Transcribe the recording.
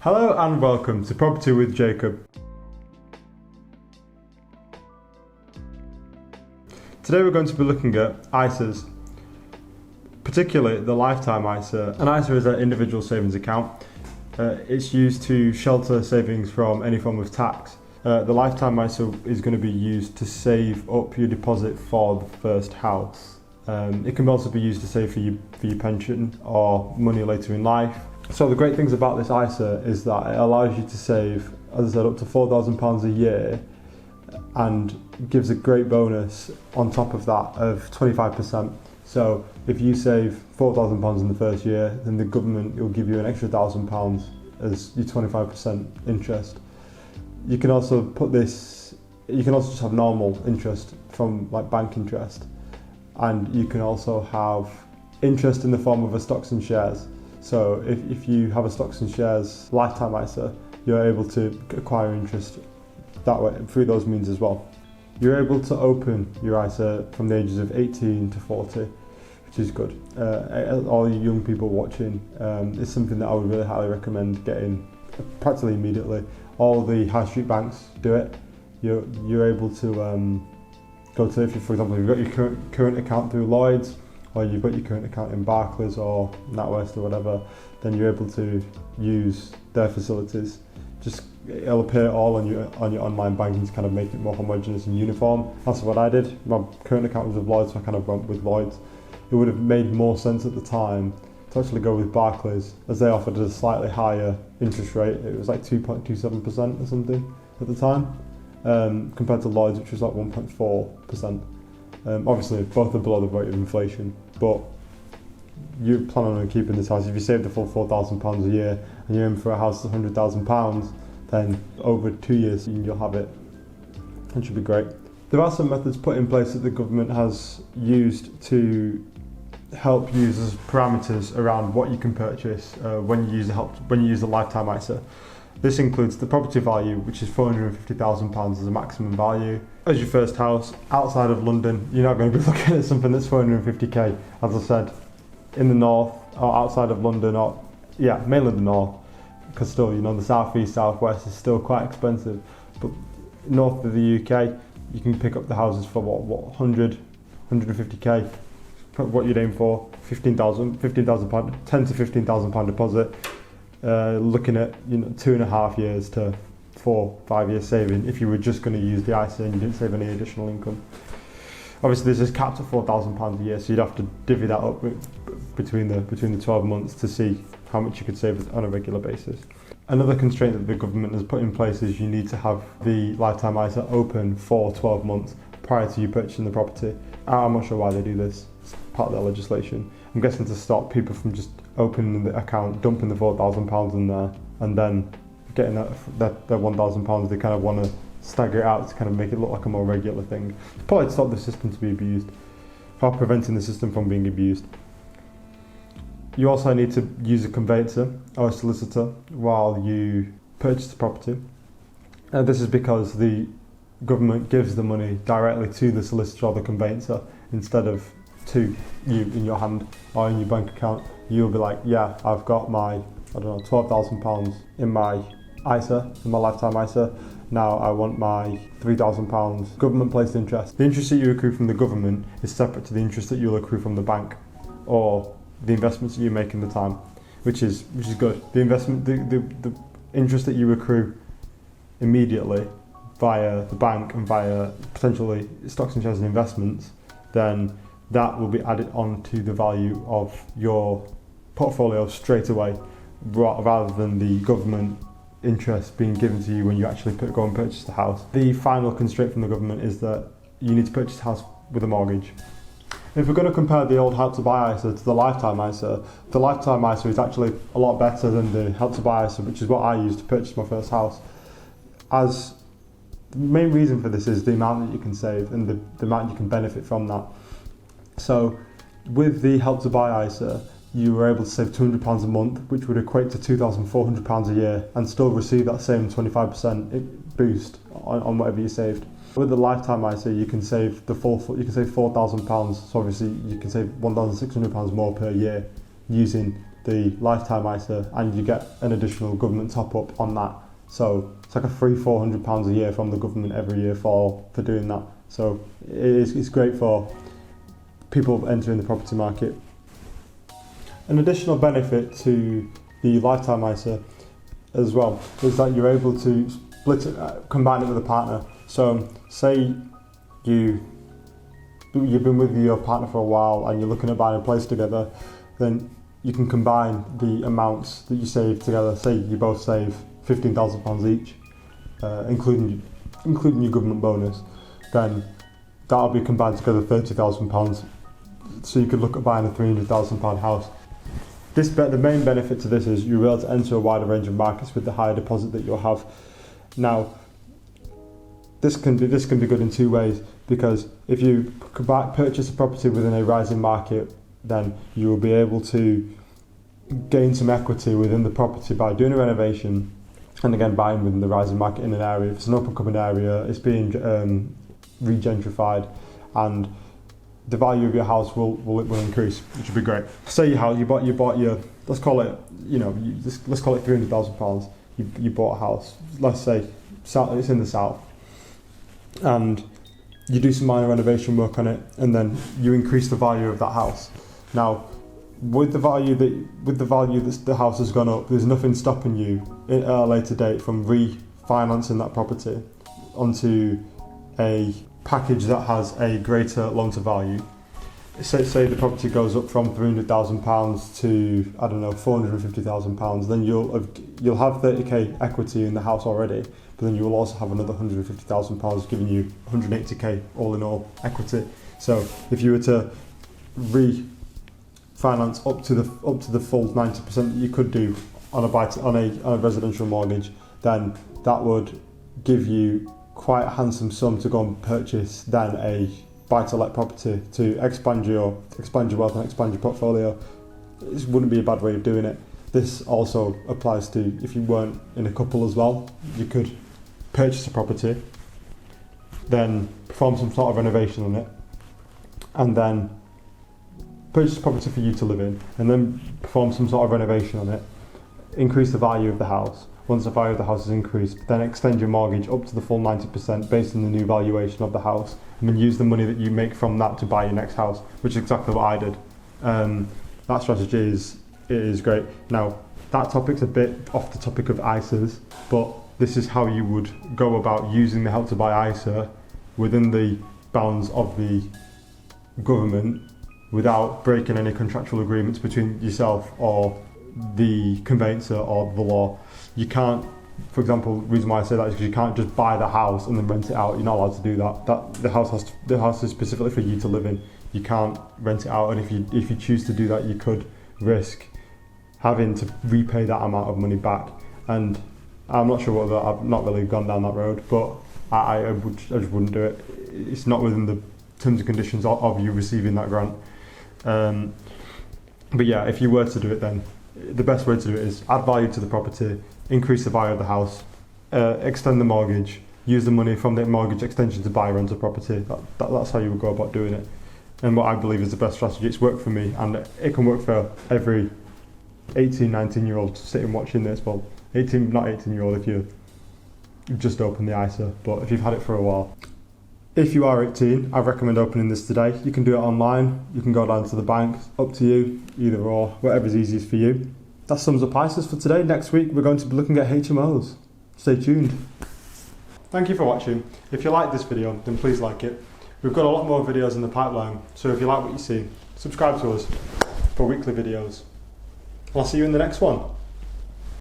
Hello and welcome to Property with Jacob. Today we're going to be looking at ISAs, particularly the lifetime ISA. An ISA is an individual savings account. It's used to shelter savings from any form of tax. The lifetime ISA is going to be used to save up your deposit for the first house. It can also be used to save for your pension or money later in life. So the great things about this ISA is that it allows you to save, as I said, up to £4,000 a year, and gives a great bonus on top of that of 25%. So if you save £4,000 in the first year, then the government will give you an extra £1,000 as your 25% interest. You can also just have normal interest from like bank interest, and you can also have interest in the form of a stocks and shares. So if you have a stocks and shares lifetime ISA, you're able to acquire interest that way through those means as well. You're able to open your ISA from the ages of 18 to 40, which is good. All you young people watching, it's something that I would really highly recommend getting practically immediately. All the high street banks do it. You're able to go to, if you, for example, you've got your current account through Lloyds, or you've got your current account in Barclays or NatWest or whatever, then you're able to use their facilities. It'll appear all on your online banking to kind of make it more homogeneous and uniform. That's what I did. My current account was with Lloyds, so I kind of went with Lloyds. It would have made more sense at the time to actually go with Barclays, as they offered a slightly higher interest rate. It was like 2.27% or something at the time, compared to Lloyds, which was like 1.4%. Obviously, both are below the rate of inflation, but you're planning on keeping this house. If you save the full £4,000 a year and you're in for a house of £100,000, then over 2 years you'll have it. It should be great. There are some methods put in place that the government has used to help users parameters around what you can purchase when you use the lifetime ISA. This includes the property value, which is £450,000 as a maximum value. As your first house outside of London, you're not going to be looking at something that's 450k. As I said, in the north or outside of London, or mainly the north, because still, the southeast, southwest is still quite expensive. But north of the UK, you can pick up the houses for what 100, 150k. What you'd aim for, £15,000, £10 to £15,000 deposit. Looking at 2.5 years to 4-5 years saving if you were just going to use the ISA and you didn't save any additional income. Obviously, this is capped at £4,000 a year, so you'd have to divvy that up between the 12 months to see how much you could save on a regular basis. Another constraint that the government has put in place is you need to have the lifetime ISA open for 12 months prior to you purchasing the property. I'm not sure why they do this. It's part of their legislation. I'm guessing to stop people from just opening the account, dumping the £4,000 in there, and then getting that £1,000. They kind of want to stagger it out to kind of make it look like a more regular thing. It's probably to stop the system to be abused, or preventing the system from being abused. You also need to use a conveyancer or a solicitor while you purchase the property. This is because the government gives the money directly to the solicitor or the conveyancer instead of to you in your hand or in your bank account. You'll be like, yeah, I've got my, £12,000 in my ISA, in my lifetime ISA. Now I want my £3,000 government-placed interest. The interest that you accrue from the government is separate to the interest that you'll accrue from the bank or the investments that you make in the time, which is good. The interest that you accrue immediately via the bank and via potentially stocks and shares and investments, then that will be added on to the value of your portfolio straight away, rather than the government interest being given to you when you actually go and purchase the house. The final constraint from the government is that you need to purchase a house with a mortgage. If we're going to compare the old Help to Buy ISA to the Lifetime ISA, the Lifetime ISA is actually a lot better than the Help to Buy ISA, which is what I used to purchase my first house. As the main reason for this is the amount that you can save and the amount you can benefit from that. So with the Help to Buy ISA, you were able to save £200 a month, which would equate to £2,400 a year, and still receive that same 25% boost on whatever you saved. With the Lifetime ISA, you can save £4,000. So obviously, you can save £1,600 more per year using the lifetime ISA, and you get an additional government top up on that. So it's like a free £400 a year from the government every year for doing that. So it's great for people entering the property market. An additional benefit to the lifetime ISA as well is that you're able to split it, combine it with a partner. So say you've been with your partner for a while and you're looking at buying a place together, then you can combine the amounts that you save together. Say you both save £15,000 each, including your government bonus, then that'll be combined together £30,000. So you could look at buying a £300,000 house. The main benefit to this is you'll be able to enter a wider range of markets with the higher deposit that you'll have. Now, this can be good in two ways, because if you purchase a property within a rising market, then you will be able to gain some equity within the property by doing a renovation, and again buying within the rising market in an area. If it's an up-and-coming area, it's being regentrified, and the value of your house will increase, which would be great. Say you bought your let's call it £300,000. You bought a house. Let's say it's in the south, and you do some minor renovation work on it, and then you increase the value of that house. Now, with the value that the house has gone up, there's nothing stopping you at a later date from refinancing that property onto a package that has a greater loan-to value. Say the property goes up from £300,000 to £450,000, then you'll have 30k equity in the house already, but then you will also have another £150,000 giving you 180k all in all equity. So if you were to refinance up to the full 90% that you could do on a residential mortgage, then that would give you quite a handsome sum to go and purchase then a buy-to-let property to expand your wealth and expand your portfolio. It wouldn't be a bad way of doing it. This also applies to if you weren't in a couple as well. You could purchase a property, then perform some sort of renovation on it, and then purchase a property for you to live in, and then perform some sort of renovation on it, increase the value of the house. Once the value of the house is increased, then extend your mortgage up to the full 90% based on the new valuation of the house, and then use the money that you make from that to buy your next house, which is exactly what I did. That strategy is great. Now, that topic's a bit off the topic of ISAs, but this is how you would go about using the Help to Buy ISA within the bounds of the government without breaking any contractual agreements between yourself or the conveyancer or the law. You can't, for example, the reason why I say that is because you can't just buy the house and then rent it out. You're not allowed to do that. The house is specifically for you to live in. You can't rent it out, and if you choose to do that, you could risk having to repay that amount of money back. And I'm not sure whether I've not really gone down that road, but I just wouldn't do it. It's not within the terms and conditions of you receiving that grant. But yeah, if you were to do it, then the best way to do it is add value to the property, increase the value of the house, extend the mortgage, use the money from the mortgage extension to buy a rental property. That's how you would go about doing it. And what I believe is the best strategy. It's worked for me, and it can work for every 18, 19-year-old sitting watching this. Well, not 18-year-old if you've just opened the ISA, but if you've had it for a while. If you are 18, I recommend opening this today. You can do it online, you can go down to the bank, up to you, either or, whatever's easiest for you. That sums up ISAs for today. Next week we're going to be looking at HMOs. Stay tuned. Thank you for watching. If you like this video, then please like it. We've got a lot more videos in the pipeline, so if you like what you see, subscribe to us for weekly videos. I'll see you in the next one.